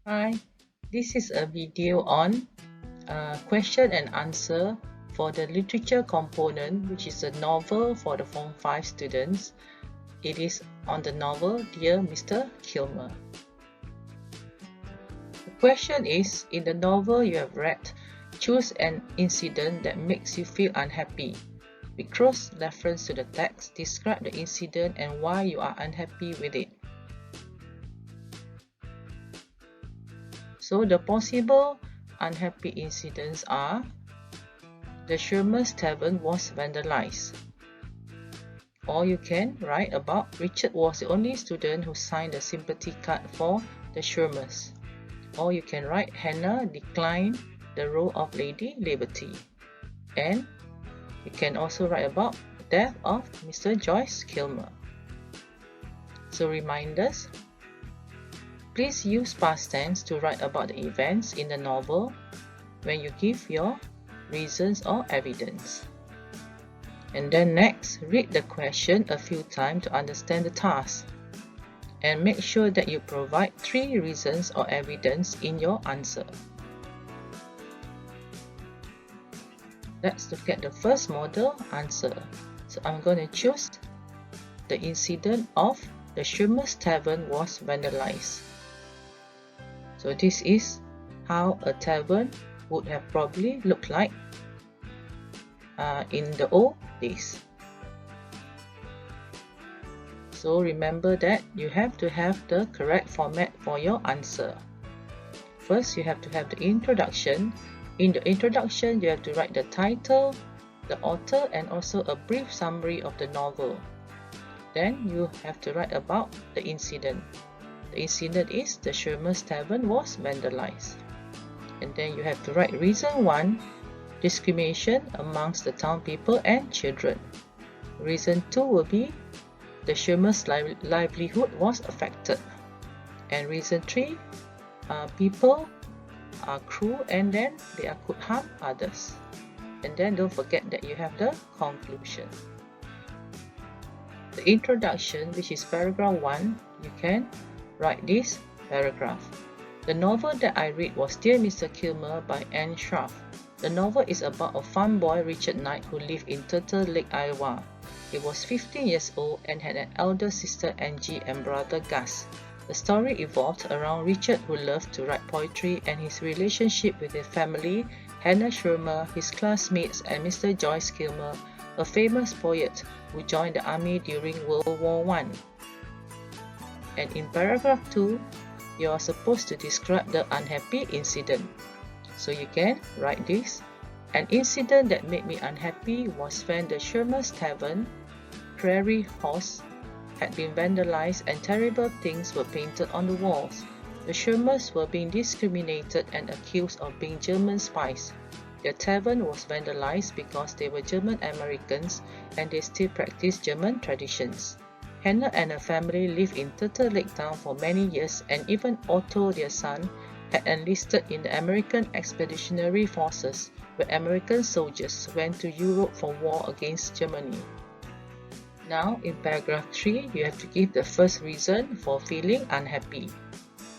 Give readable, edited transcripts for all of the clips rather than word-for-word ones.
Hi, this is a video on question and answer for the literature component, which is a novel for the Form 5 students. It is on the novel Dear Mr. Kilmer. The question is, in the novel you have read, choose an incident that makes you feel unhappy. With cross-reference to the text, describe the incident and why you are unhappy with it. So the possible unhappy incidents are: the Shermer's Tavern was vandalized. Or you can write about Richard was the only student who signed a sympathy card for the Shermers. Or you can write Hannah declined the role of Lady Liberty. And you can also write about the death of Mr. Joyce Kilmer. So reminders: please use past tense to write about the events in the novel when you give your reasons or evidence. And then next, read the question a few times to understand the task. And make sure that you provide 3 reasons or evidence in your answer. Let's look at the first model answer. So I'm going to choose the incident of the Shermer's Tavern was vandalized. So this is how a tavern would have probably looked like in the old days. So remember that you have to have the correct format for your answer. First, you have to have the introduction. In the introduction, you have to write the title, the author, and also a brief summary of the novel. Then you have to write about the incident. The incident is the Shermer's Tavern was vandalized. And then you have to write reason 1, discrimination amongst the town people and children. Reason 2 will be the Shermer's livelihood was affected. And reason 3, people are cruel and then they could harm others. And then don't forget that you have the conclusion. The introduction, which is paragraph 1, you can write this paragraph. The novel that I read was Dear Mr. Kilmer by Anne Schraff. The novel is about a farm boy, Richard Knight, who lived in Turtle Lake, Iowa. He was 15 years old and had an elder sister, Angie, and brother, Gus. The story evolved around Richard, who loved to write poetry, and his relationship with his family, Hannah Shermer, his classmates, and Mr. Joyce Kilmer, a famous poet who joined the army during World War I. And in paragraph 2, you are supposed to describe the unhappy incident. So you can write this. An incident that made me unhappy was when the Shermer's Tavern, Prairie Horse, had been vandalized and terrible things were painted on the walls. The Shermers were being discriminated and accused of being German spies. Their tavern was vandalized because they were German Americans and they still practice German traditions. Hannah and her family lived in Turtle Lake Town for many years, and even Otto, their son, had enlisted in the American Expeditionary Forces, where American soldiers went to Europe for war against Germany. Now, in paragraph 3, you have to give the first reason for feeling unhappy.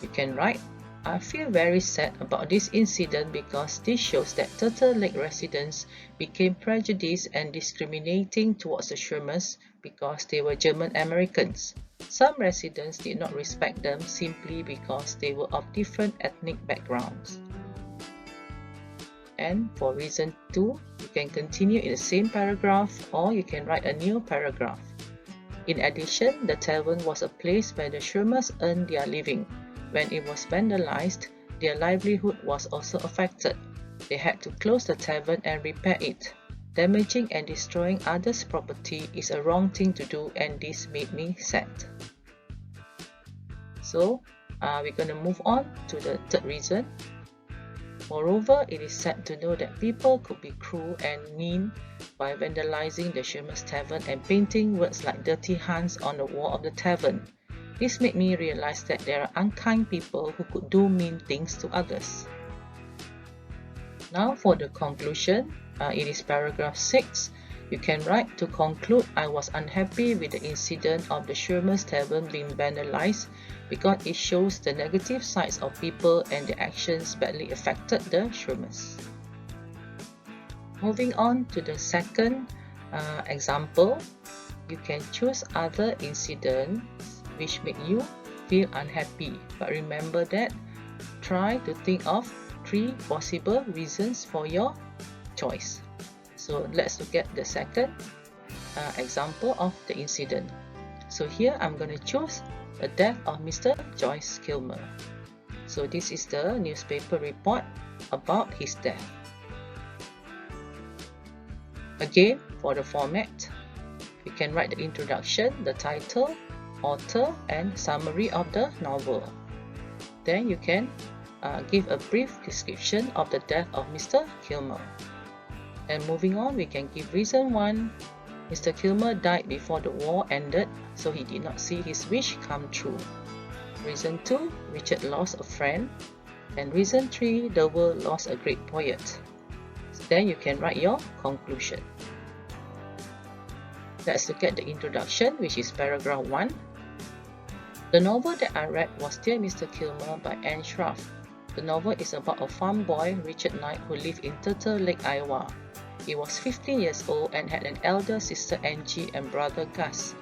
You can write, I feel very sad about this incident because this shows that Turtle Lake residents became prejudiced and discriminating towards the Shermers because they were German Americans. Some residents did not respect them simply because they were of different ethnic backgrounds. And for reason 2, you can continue in the same paragraph or you can write a new paragraph. In addition, the tavern was a place where the Shermers earned their living. When it was vandalized, their livelihood was also affected. They had to close the tavern and repair it. Damaging and destroying others' property is a wrong thing to do, and this made me sad. So, we're going to move on to the third reason. Moreover, it is sad to know that people could be cruel and mean by vandalizing the Shermer's Tavern and painting words like Dirty Hans on the wall of the tavern. This made me realize that there are unkind people who could do mean things to others. Now for the conclusion, it is paragraph 6. You can write, to conclude, I was unhappy with the incident of the Sherman's Tavern being vandalized because it shows the negative sides of people and their actions badly affected the Shermans. Moving on to the second example, you can choose other incidents which make you feel unhappy, but remember that try to think of 3 possible reasons for your choice. So let's look at the second example of the incident. So here I'm going to choose the death of Mr. Joyce Kilmer. So this is the newspaper report about his death. Again, for the format, you can write the introduction, the title, author, and summary of the novel. Then you can give a brief description of the death of Mr. Kilmer. And moving on, we can give reason 1. Mr. Kilmer died before the war ended, so he did not see his wish come true. Reason 2, Richard lost a friend. And reason 3, the world lost a great poet. Then you can write your conclusion. Let's look at the introduction, which is paragraph 1. The novel that I read was Dear Mr. Kilmer by Anne Schraff. The novel is about a farm boy, Richard Knight, who lived in Turtle Lake, Iowa. He was 15 years old and had an elder sister Angie and brother Gus.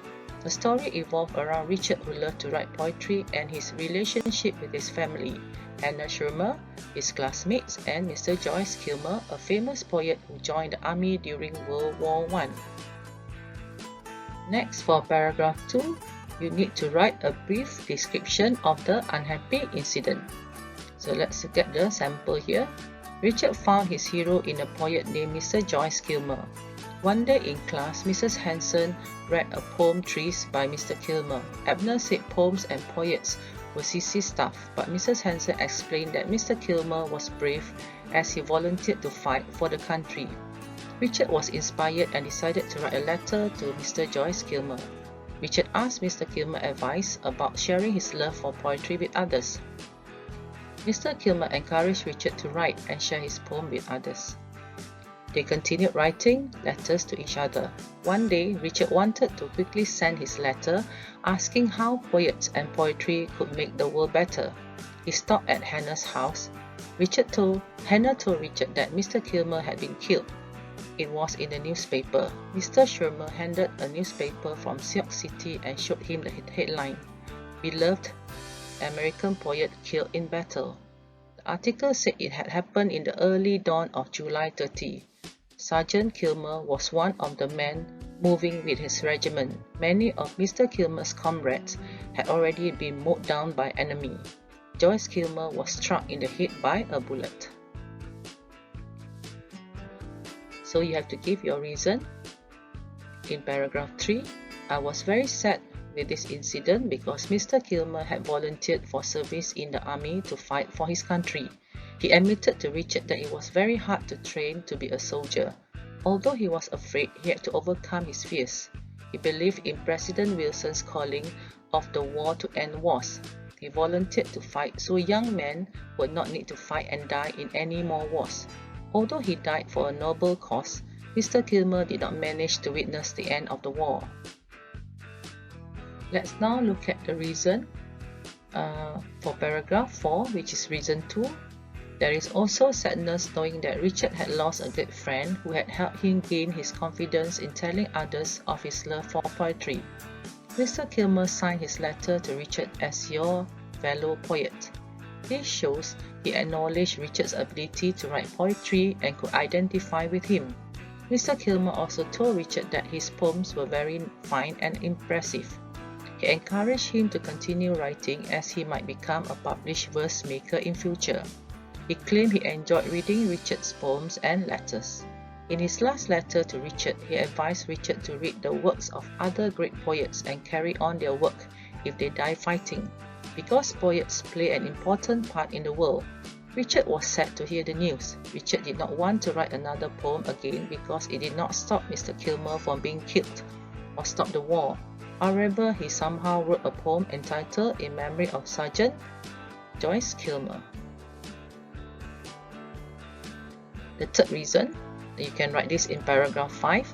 The story evolved around Richard, who loved to write poetry, and his relationship with his family, Hannah Shermer, his classmates, and Mr. Joyce Kilmer, a famous poet who joined the army during World War I. Next, for paragraph 2, you need to write a brief description of the unhappy incident. So let's look at the sample here. Richard found his hero in a poet named Mr. Joyce Kilmer. One day in class, Mrs. Hanson read a poem, Trees, by Mr. Kilmer. Abner said poems and poets were sissy stuff, but Mrs. Hanson explained that Mr. Kilmer was brave as he volunteered to fight for the country. Richard was inspired and decided to write a letter to Mr. Joyce Kilmer. Richard asked Mr. Kilmer advice about sharing his love for poetry with others. Mr. Kilmer encouraged Richard to write and share his poem with others. They continued writing letters to each other. One day, Richard wanted to quickly send his letter asking how poets and poetry could make the world better. He stopped at Hannah's house. Hannah told Richard that Mr. Kilmer had been killed. It was in the newspaper. Mr. Shermer handed a newspaper from Sioux City and showed him the headline, Beloved American Poet Killed in Battle. The article said it had happened in the early dawn of July 30. Sergeant Kilmer was one of the men moving with his regiment. Many of Mr. Kilmer's comrades had already been mowed down by enemy. Joyce Kilmer was struck in the head by a bullet. So you have to give your reason. In paragraph 3, I was very sad with this incident because Mr. Kilmer had volunteered for service in the army to fight for his country. He admitted to Richard that it was very hard to train to be a soldier. Although he was afraid, he had to overcome his fears. He believed in President Wilson's calling of the war to end wars. He volunteered to fight so young men would not need to fight and die in any more wars. Although he died for a noble cause, Mr. Kilmer did not manage to witness the end of the war. Let's now look at the reason for paragraph 4, which is reason 2. There is also sadness knowing that Richard had lost a good friend who had helped him gain his confidence in telling others of his love for poetry. Mr. Kilmer signed his letter to Richard as your fellow poet. This shows he acknowledged Richard's ability to write poetry and could identify with him. Mr. Kilmer also told Richard that his poems were very fine and impressive. He encouraged him to continue writing as he might become a published verse maker in future. He claimed he enjoyed reading Richard's poems and letters. In his last letter to Richard, he advised Richard to read the works of other great poets and carry on their work if they die fighting, because poets play an important part in the world. Richard was sad to hear the news. Richard did not want to write another poem again because it did not stop Mr. Kilmer from being killed or stop the war. However, he somehow wrote a poem entitled In Memory of Sergeant Joyce Kilmer. The third reason, you can write this in paragraph 5.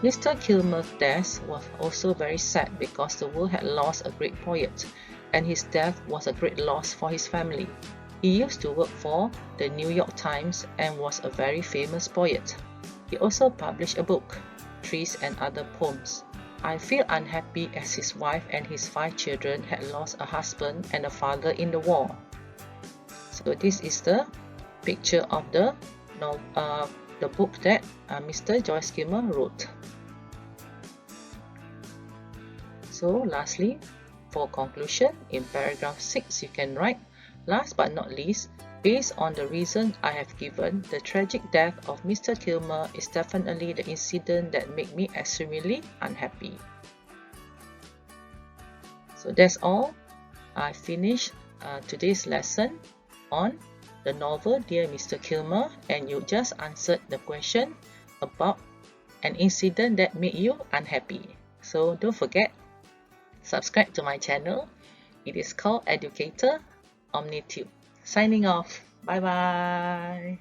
Mr. Kilmer's death was also very sad because the world had lost a great poet, and his death was a great loss for his family. He used to work for the New York Times and was a very famous poet. He also published a book, Trees and Other Poems. I feel unhappy as his wife and his 5 children had lost a husband and a father in the war. So this is the picture of the book that Mr. Joyce Kilmer wrote. So lastly, for conclusion, in paragraph 6 you can write, last but not least, based on the reason I have given, the tragic death of Mr. Kilmer is definitely the incident that made me extremely unhappy. So that's all. I finished today's lesson on the novel Dear Mr. Kilmer, and you just answered the question about an incident that made you unhappy. So don't forget, subscribe to my channel. It is called Educator Omnitube. Signing off. Bye bye.